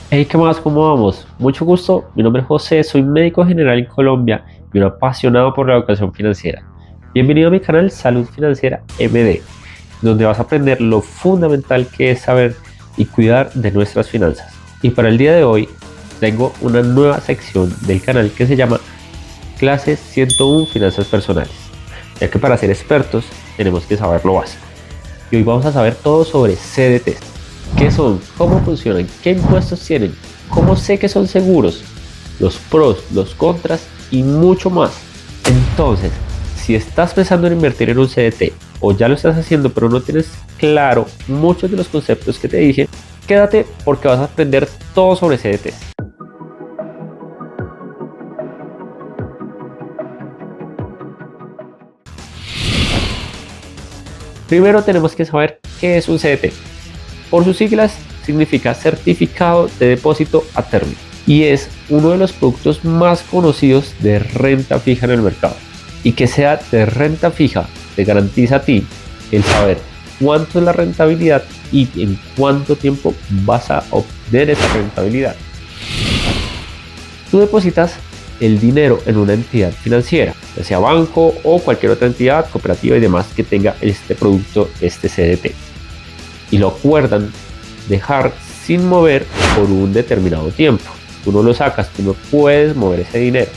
Hey, ¿qué más? ¿Cómo vamos? Mucho gusto, mi nombre es José, soy médico general en Colombia y un apasionado por la educación financiera. Bienvenido a mi canal Salud Financiera MD, donde vas a aprender lo fundamental que es saber y cuidar de nuestras finanzas. Y para el día de hoy tengo una nueva sección del canal que se llama Clase 101 Finanzas Personales, ya que para ser expertos tenemos que saber lo básico. Y hoy vamos a saber todo sobre CDTs. ¿Qué son? ¿Cómo funcionan? ¿Qué impuestos tienen? ¿Cómo sé que son seguros? Los pros, los contras y mucho más. Entonces, si estás pensando en invertir en un CDT o ya lo estás haciendo pero no tienes claro muchos de los conceptos que te dije, quédate porque vas a aprender todo sobre CDTs. Primero tenemos que saber qué es un CDT. Por sus siglas significa Certificado de Depósito a Término y es uno de los productos más conocidos de renta fija en el mercado. Y que sea de renta fija te garantiza a ti el saber cuánto es la rentabilidad y en cuánto tiempo vas a obtener esa rentabilidad. Tú depositas el dinero en una entidad financiera, ya sea banco o cualquier otra entidad, cooperativa y demás que tenga este producto, este CDT. Y lo acuerdan dejar sin mover por un determinado tiempo. Tú no lo sacas, tú no puedes mover ese dinero.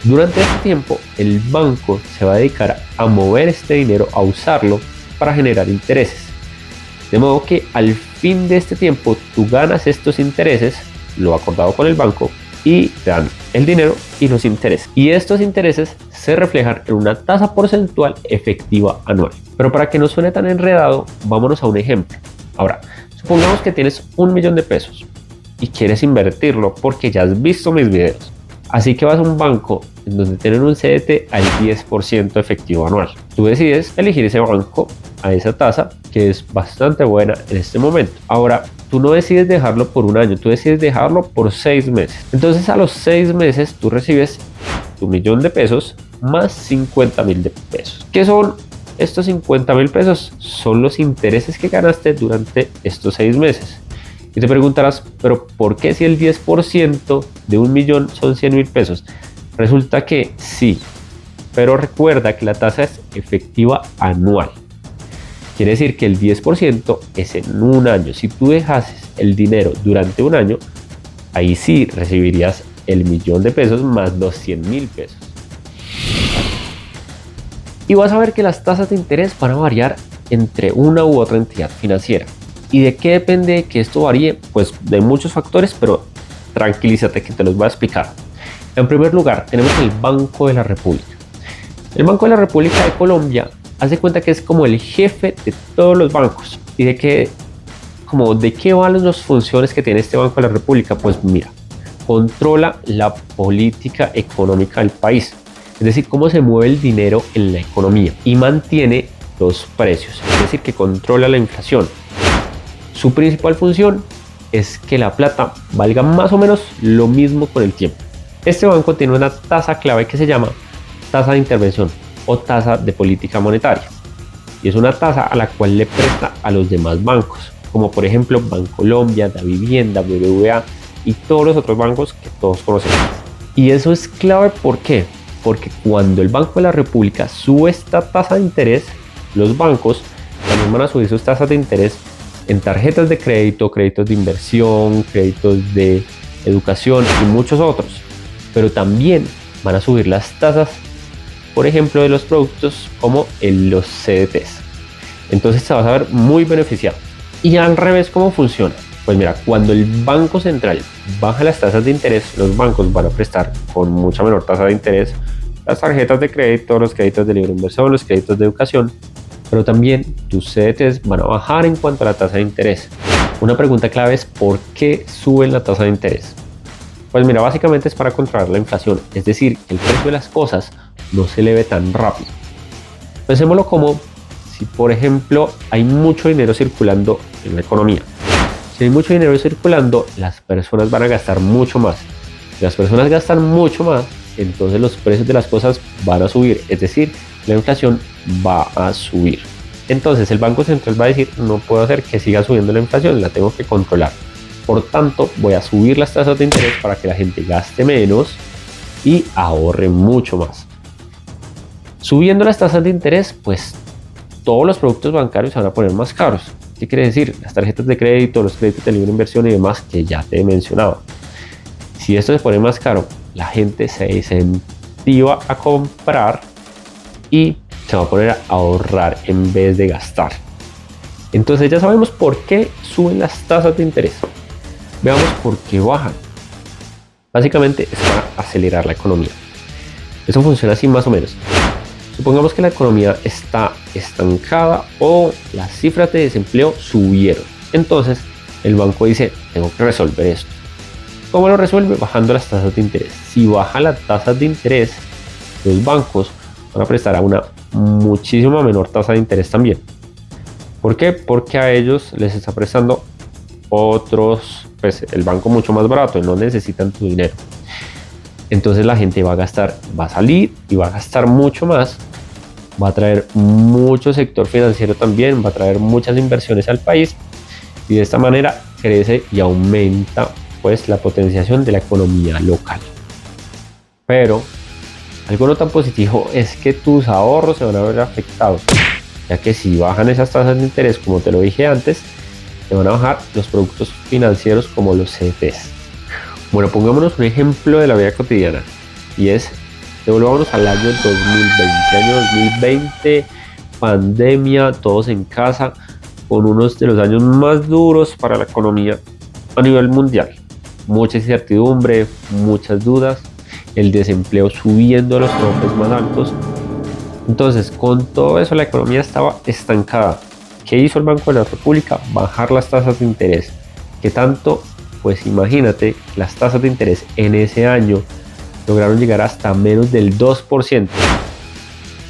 Durante este tiempo, el banco se va a dedicar a mover este dinero, a usarlo para generar intereses. De modo que al fin de este tiempo, tú ganas estos intereses, lo acordado con el banco, y te dan el dinero y los intereses. Y estos intereses se reflejan en una tasa porcentual efectiva anual. Pero para que no suene tan enredado, vámonos a un ejemplo. Ahora, supongamos que tienes 1 millón de pesos y quieres invertirlo porque ya has visto mis videos. Así que vas a un banco en donde tienen un CDT al 10% efectivo anual. Tú decides elegir ese banco a esa tasa que es bastante buena en este momento. Ahora, tú no decides dejarlo por un año, tú decides dejarlo por 6 meses. Entonces a los 6 meses tú recibes tu 1 millón de pesos más 50.000 de pesos. ¿Qué son estos 50.000 pesos? Son los intereses que ganaste durante estos 6 meses. Y te preguntarás, pero ¿por qué si el 10% de 1 millón son 100.000 pesos? Resulta que sí, pero recuerda que la tasa es efectiva anual. Quiere decir que el 10% es en un año. Si tú dejases el dinero durante un año, ahí sí recibirías el 1 millón de pesos más los 100.000 pesos. Y vas a ver que las tasas de interés van a variar entre una u otra entidad financiera. ¿Y de qué depende que esto varíe? Pues de muchos factores, pero tranquilízate que te los voy a explicar. En primer lugar, tenemos el Banco de la República. El Banco de la República de Colombia hace cuenta que es como el jefe de todos los bancos. ¿Y de qué van las funciones que tiene este Banco de la República? Pues mira, controla la política económica del país, es decir, cómo se mueve el dinero en la economía y mantiene los precios, es decir, que controla la inflación. Su principal función es que la plata valga más o menos lo mismo con el tiempo. Este banco tiene una tasa clave que se llama tasa de intervención o tasa de política monetaria. Y es una tasa a la cual le presta a los demás bancos, como por ejemplo Bancolombia, Davivienda, BBVA y todos los otros bancos que todos conocemos. Y eso es clave, ¿por qué? Porque cuando el Banco de la República sube esta tasa de interés, los bancos también van a subir sus tasas de interés en tarjetas de crédito, créditos de inversión, créditos de educación y muchos otros. Pero también van a subir las tasas, por ejemplo, de los productos como los CDTs. Entonces te vas a ver muy beneficiado. Y al revés, ¿cómo funciona? Pues mira, cuando el Banco Central baja las tasas de interés, los bancos van a prestar con mucha menor tasa de interés las tarjetas de crédito, los créditos de libre inversión, los créditos de educación, pero también tus CDTs van a bajar en cuanto a la tasa de interés. Una pregunta clave es ¿por qué suben la tasa de interés? Pues mira, básicamente es para controlar la inflación, es decir, que el precio de las cosas no se eleve tan rápido. Pensémoslo como si, por ejemplo, hay mucho dinero circulando en la economía. Si hay mucho dinero circulando, las personas van a gastar mucho más. Si las personas gastan mucho más, entonces los precios de las cosas van a subir, es decir, la inflación va a subir. Entonces el Banco Central va a decir, no puedo hacer que siga subiendo la inflación, la tengo que controlar. Por tanto, voy a subir las tasas de interés para que la gente gaste menos y ahorre mucho más. Subiendo las tasas de interés, pues todos los productos bancarios se van a poner más caros. ¿Qué quiere decir? Las tarjetas de crédito, los créditos de libre inversión y demás que ya te he mencionado. Si esto se pone más caro, la gente se incentiva a comprar y se va a poner a ahorrar en vez de gastar. Entonces ya sabemos por qué suben las tasas de interés. Veamos por qué bajan. Básicamente es para acelerar la economía. Eso funciona así más o menos. Supongamos que la economía está estancada o las cifras de desempleo subieron. Entonces el banco dice, tengo que resolver esto. ¿Cómo lo resuelve? Bajando las tasas de interés. Si baja las tasas de interés, los bancos van a prestar a una muchísima menor tasa de interés también. ¿Por qué? Porque a ellos les está prestando otros, pues el banco mucho más barato y no necesitan tu dinero. Entonces la gente va a gastar, va a salir y va a gastar mucho más, va a traer mucho sector financiero también, va a traer muchas inversiones al país y de esta manera crece y aumenta pues la potenciación de la economía local. Pero algo no tan positivo es que tus ahorros se van a ver afectados, ya que si bajan esas tasas de interés, como te lo dije antes, te van a bajar los productos financieros como los CDTs. Bueno, pongámonos un ejemplo de la vida cotidiana y es, devolvámonos al año 2020, pandemia, todos en casa, con unos de los años más duros para la economía a nivel mundial. Mucha incertidumbre, muchas dudas, el desempleo subiendo a los topes más altos. Entonces, con todo eso la economía estaba estancada. ¿Qué hizo el Banco de la República? Bajar las tasas de interés. ¿Qué tanto? Pues imagínate, las tasas de interés en ese año lograron llegar hasta menos del 2%.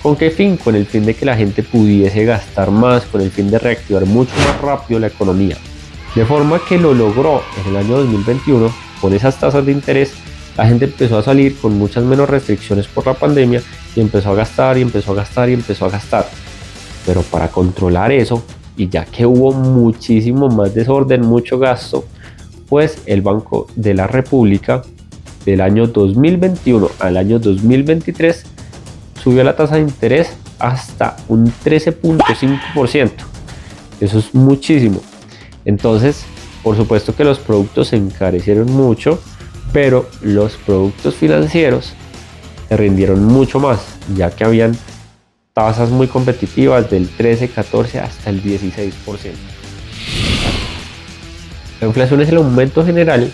¿Con qué fin? Con el fin de que la gente pudiese gastar más, con el fin de reactivar mucho más rápido la economía. De forma que lo logró en el año 2021, con esas tasas de interés, la gente empezó a salir con muchas menos restricciones por la pandemia y empezó a gastar y empezó a gastar y empezó a gastar. Pero para controlar eso, y ya que hubo muchísimo más desorden, mucho gasto, pues el Banco de la República del año 2021 al año 2023 subió la tasa de interés hasta un 13.5%. Eso es muchísimo. Entonces, por supuesto que los productos se encarecieron mucho, pero los productos financieros se rindieron mucho más, ya que habían tasas muy competitivas del 13, 14 hasta el 16%. La inflación es el aumento general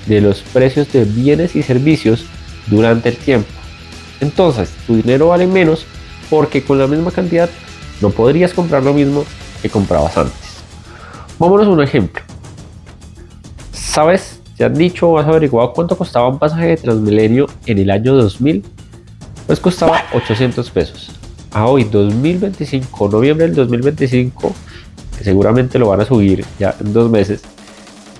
de los precios de bienes y servicios durante el tiempo. Entonces, tu dinero vale menos porque con la misma cantidad no podrías comprar lo mismo que comprabas antes. Vámonos a un ejemplo. ¿Sabes? ¿Te han dicho o has averiguado cuánto costaba un pasaje de Transmilenio en el año 2000? Pues costaba 800 pesos. A hoy, 2025, noviembre del 2025, que seguramente lo van a subir ya en 2 meses,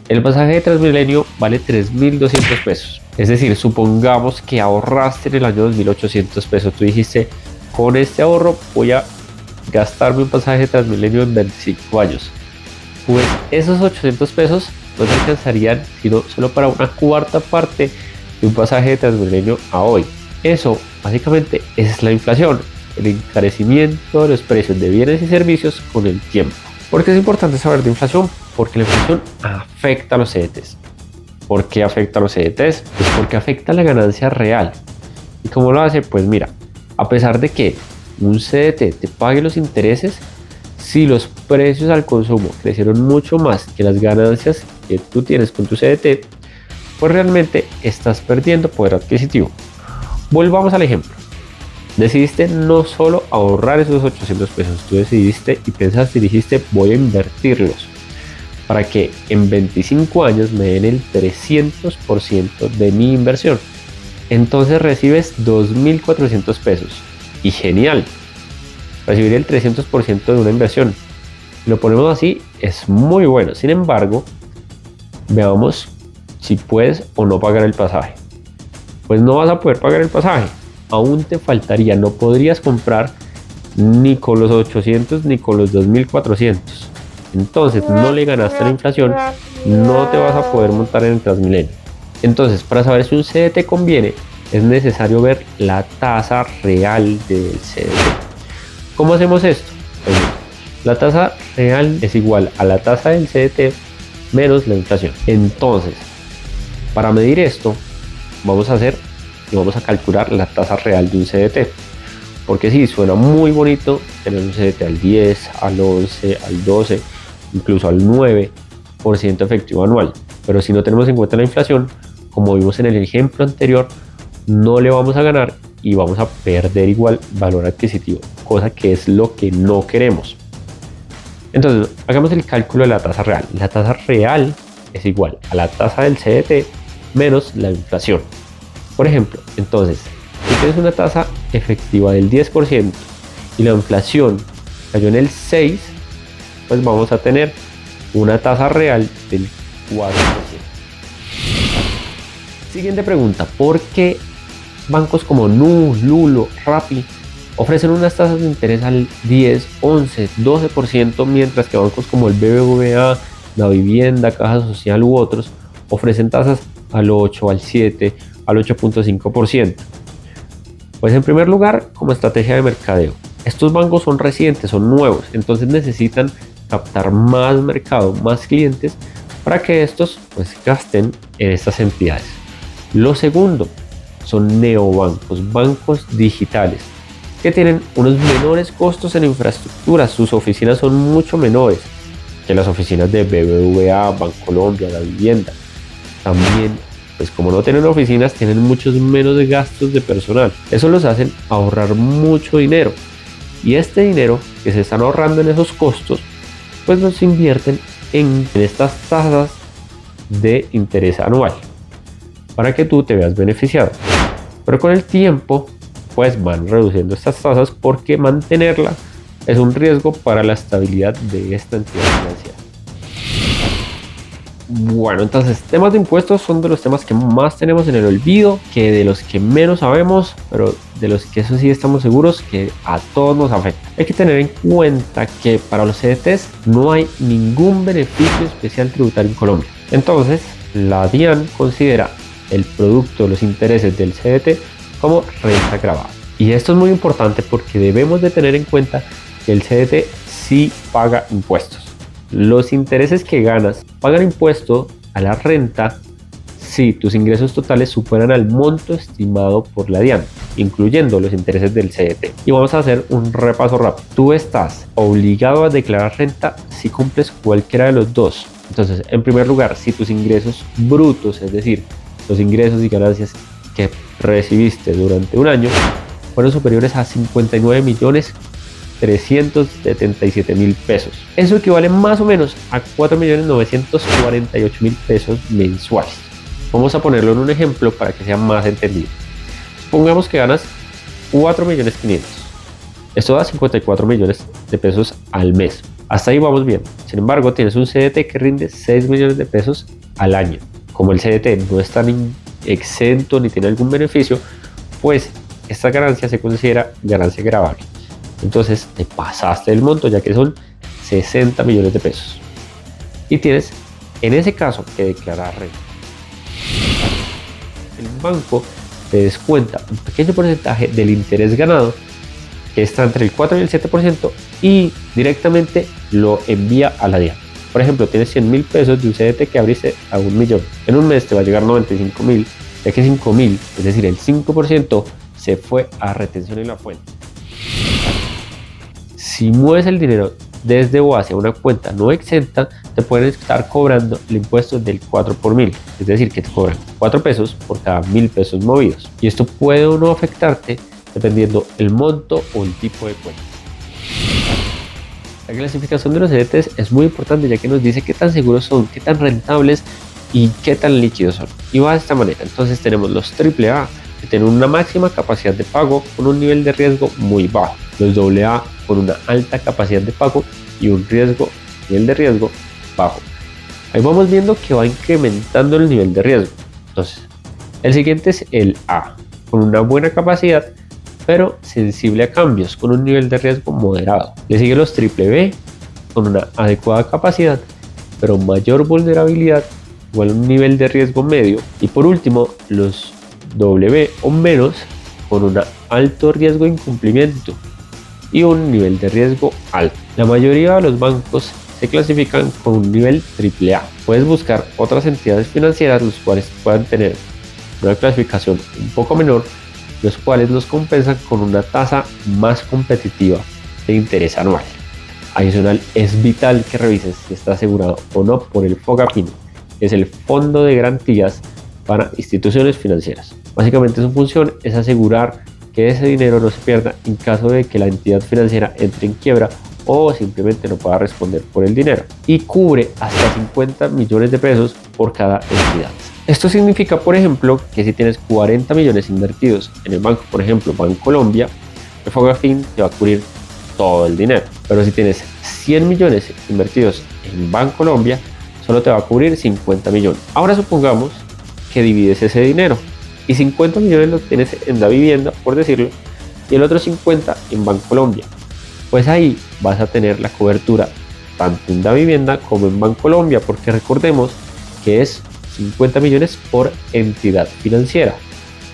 el pasaje de Transmilenio vale 3.200 pesos. Es decir, supongamos que ahorraste en el año 2.800 pesos. Tú dijiste, con este ahorro voy a gastarme un pasaje de Transmilenio en 25 años. Pues esos 800 pesos no te alcanzarían sino solo para una cuarta parte de un pasaje de Transmilenio a hoy. Eso básicamente es la inflación, el encarecimiento de los precios de bienes y servicios con el tiempo. ¿Por qué es importante saber de inflación? Porque la inflación afecta a los CDTs. ¿Por qué afecta a los CDTs? Pues porque afecta la ganancia real. ¿Y cómo lo hace? Pues mira, a pesar de que un CDT te pague los intereses, si los precios al consumo crecieron mucho más que las ganancias que tú tienes con tu CDT, pues realmente estás perdiendo poder adquisitivo. Volvamos al ejemplo. Decidiste no solo ahorrar esos 800 pesos, tú decidiste y pensaste y dijiste, voy a invertirlos para que en 25 años me den el 300% de mi inversión. Entonces recibes 2.400 pesos. Y genial, recibir el 300% de una inversión. Si lo ponemos así, es muy bueno. Sin embargo, veamos si puedes o no pagar el pasaje. Pues no vas a poder pagar el pasaje. Aún te faltaría, no podrías comprar ni con los 800 ni con los 2.400. Entonces no le ganaste a la inflación no te vas a poder montar en el Transmilenio. Entonces, para saber si un CDT conviene, es necesario ver la tasa real del CDT. ¿Cómo hacemos esto? Pues la tasa real es igual a la tasa del CDT menos la inflación. Entonces, para medir esto, vamos a calcular la tasa real de un CDT. Porque sí, suena muy bonito tener un CDT al 10, al 11, al 12, incluso al 9% efectivo anual. Pero si no tenemos en cuenta la inflación, como vimos en el ejemplo anterior, no le vamos a ganar y vamos a perder igual valor adquisitivo, cosa que es lo que no queremos. Entonces, hagamos el cálculo de la tasa real. La tasa real es igual a la tasa del CDT menos la inflación. Por ejemplo, entonces, si tienes una tasa efectiva del 10% y la inflación cayó en el 6%, pues vamos a tener una tasa real del 4%. Siguiente pregunta, ¿por qué bancos como Nu, Lulo, Rappi ofrecen unas tasas de interés al 10, 11, 12%, mientras que bancos como el BBVA, La Vivienda, Caja Social u otros ofrecen tasas al 8, al 7, al 8.5%? Pues en primer lugar, como estrategia de mercadeo. Estos bancos son recientes, son nuevos, entonces necesitan captar más mercado, más clientes para que estos pues gasten en estas entidades. Lo segundo son neobancos, bancos digitales, que tienen unos menores costos en infraestructura. Sus oficinas son mucho menores que las oficinas de BBVA, Bancolombia, La Vivienda. También, pues como no tienen oficinas, tienen muchos menos gastos de personal. Eso los hace ahorrar mucho dinero. Y este dinero que se están ahorrando en esos costos, pues los invierten en estas tasas de interés anual, para que tú te veas beneficiado. Pero con el tiempo, pues van reduciendo estas tasas porque mantenerla es un riesgo para la estabilidad de esta entidad financiera. Bueno, entonces temas de impuestos son de los temas que más tenemos en el olvido, que de los que menos sabemos, pero de los que eso sí estamos seguros que a todos nos afecta. Hay que tener en cuenta que para los CDTs no hay ningún beneficio especial tributario en Colombia. Entonces, la DIAN considera el producto de los intereses del CDT como renta gravada. Y esto es muy importante porque debemos de tener en cuenta que el CDT sí paga impuestos. Los intereses que ganas pagan impuesto a la renta si tus ingresos totales superan al monto estimado por la DIAN, incluyendo los intereses del CDT. Y vamos a hacer un repaso rápido. Tú estás obligado a declarar renta si cumples cualquiera de los dos. Entonces, en primer lugar, si tus ingresos brutos, es decir, los ingresos y ganancias que recibiste durante un año, fueron superiores a 59.377.000 pesos. Eso equivale más o menos a 4.948.000 pesos mensuales. Vamos a ponerlo en un ejemplo para que sea más entendido. Supongamos que ganas 4.500.000. Esto da 54 millones de pesos al mes. Hasta ahí vamos bien. Sin embargo, tienes un CDT que rinde 6 millones de pesos al año. Como el CDT no es tan exento ni tiene algún beneficio, pues esta ganancia se considera ganancia gravable. Entonces te pasaste del monto, ya que son 60 millones de pesos. Y tienes, en ese caso, que declarar renta. El banco te descuenta un pequeño porcentaje del interés ganado, que está entre el 4 y el 7%, y directamente lo envía a la DIAN. Por ejemplo, tienes 100.000 pesos de un CDT que abriste a 1 millón. En un mes te va a llegar 95.000, ya que 5.000, es decir, el 5%, se fue a retención en la fuente. Si mueves el dinero desde o hacia una cuenta no exenta, te pueden estar cobrando el impuesto del 4 por 1000, es decir, que te cobran 4 pesos por cada 1000 pesos movidos. Y esto puede o no afectarte dependiendo el monto o el tipo de cuenta. La clasificación de los CDTs es muy importante, ya que nos dice qué tan seguros son, qué tan rentables y qué tan líquidos son. Y va de esta manera. Entonces tenemos los AAA, que tienen una máxima capacidad de pago con un nivel de riesgo muy bajo. Los AA con una alta capacidad de pago y un nivel de riesgo bajo. Ahí vamos viendo que va incrementando el nivel de riesgo. Entonces, el siguiente es el A, con una buena capacidad, pero sensible a cambios, con un nivel de riesgo moderado. Le sigue los BBB, con una adecuada capacidad pero mayor vulnerabilidad igual a un nivel de riesgo medio. Y por último, los W o menos con un alto riesgo de incumplimiento y un nivel de riesgo alto. La mayoría de los bancos se clasifican con un nivel AAA. Puedes buscar otras entidades financieras los cuales puedan tener una clasificación un poco menor, los cuales los compensan con una tasa más competitiva de interés anual. Adicional, es vital que revises si está asegurado o no por el FOGAPIN, que es el Fondo de Garantías para Instituciones Financieras. Básicamente su función es asegurar que ese dinero no se pierda en caso de que la entidad financiera entre en quiebra o simplemente no pueda responder por el dinero, y cubre hasta 50 millones de pesos por cada entidad. Esto significa, por ejemplo, que si tienes 40 millones invertidos en el banco, por ejemplo, Bancolombia, el FOGAPIN te va a cubrir todo el dinero. Pero si tienes 100 millones invertidos en Bancolombia, solo te va a cubrir 50 millones. Ahora supongamos que divides ese dinero y 50 millones los tienes en la vivienda, por decirlo, y el otro 50 en Bancolombia. Pues ahí vas a tener la cobertura tanto en la vivienda como en Bancolombia, porque recordemos que es 50 millones por entidad financiera.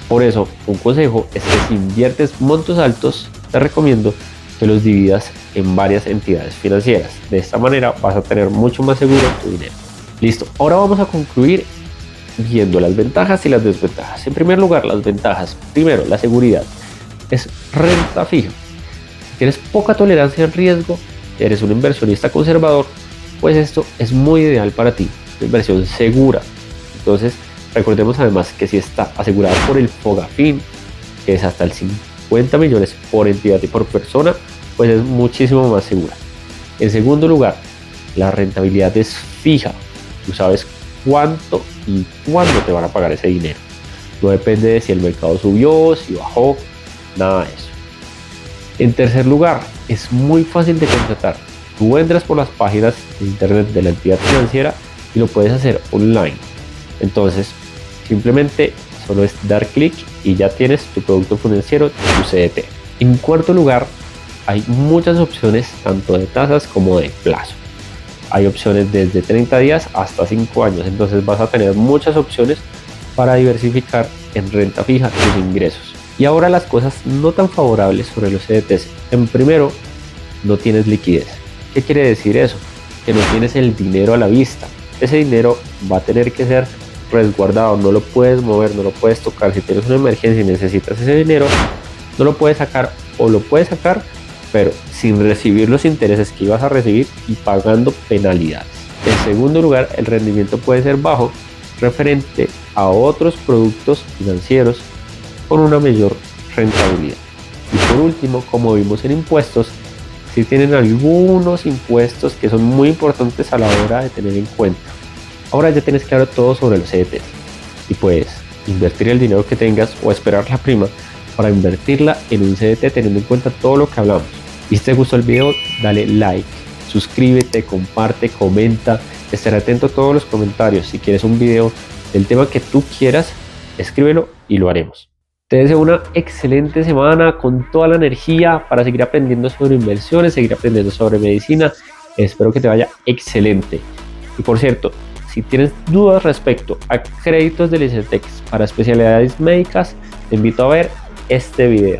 Por eso, un consejo es que si inviertes montos altos, te recomiendo que los dividas en varias entidades financieras. De esta manera vas a tener mucho más seguro tu dinero. Listo, ahora vamos a concluir viendo las ventajas y las desventajas. En primer lugar, las ventajas. Primero, la seguridad. Es renta fija. Si tienes poca tolerancia al riesgo, eres un inversionista conservador, pues esto es muy ideal para ti. Una inversión segura. Entonces, recordemos además que si está asegurada por el FOGAPIN, que es hasta el 50 millones por entidad y por persona, pues es muchísimo más segura. En segundo lugar, la rentabilidad es fija. Tú sabes cuánto y cuándo te van a pagar ese dinero. No depende de si el mercado subió, si bajó, nada de eso. En tercer lugar, es muy fácil de contratar. Tú entras por las páginas de internet de la entidad financiera y lo puedes hacer online. Entonces, simplemente solo es dar clic y ya tienes tu producto financiero, tu CDT. En cuarto lugar, hay muchas opciones tanto de tasas como de plazo. Hay opciones desde 30 días hasta 5 años, entonces vas a tener muchas opciones para diversificar en renta fija tus ingresos. Y ahora las cosas no tan favorables sobre los CDTs. En primero, no tienes liquidez. ¿Qué quiere decir eso? Que no tienes el dinero a la vista. Ese dinero va a tener que ser resguardado, no lo puedes mover, no lo puedes tocar. Si tienes una emergencia y necesitas ese dinero, no lo puedes sacar, o lo puedes sacar, pero sin recibir los intereses que ibas a recibir y pagando penalidades. En segundo lugar, el rendimiento puede ser bajo referente a otros productos financieros con una mayor rentabilidad. Y por último, como vimos en impuestos, si tienen algunos impuestos que son muy importantes a la hora de tener en cuenta. Ahora ya tienes claro todo sobre los CDTs y puedes invertir el dinero que tengas o esperar la prima para invertirla en un CDT teniendo en cuenta todo lo que hablamos. Y si te gustó el video, dale like, suscríbete, comparte, comenta, estaré atento a todos los comentarios. Si quieres un video del tema que tú quieras, escríbelo y lo haremos. Te deseo una excelente semana con toda la energía para seguir aprendiendo sobre inversiones, seguir aprendiendo sobre medicina. Espero que te vaya excelente. Y por cierto, si tienes dudas respecto a créditos del ICETEX para especialidades médicas, te invito a ver este video.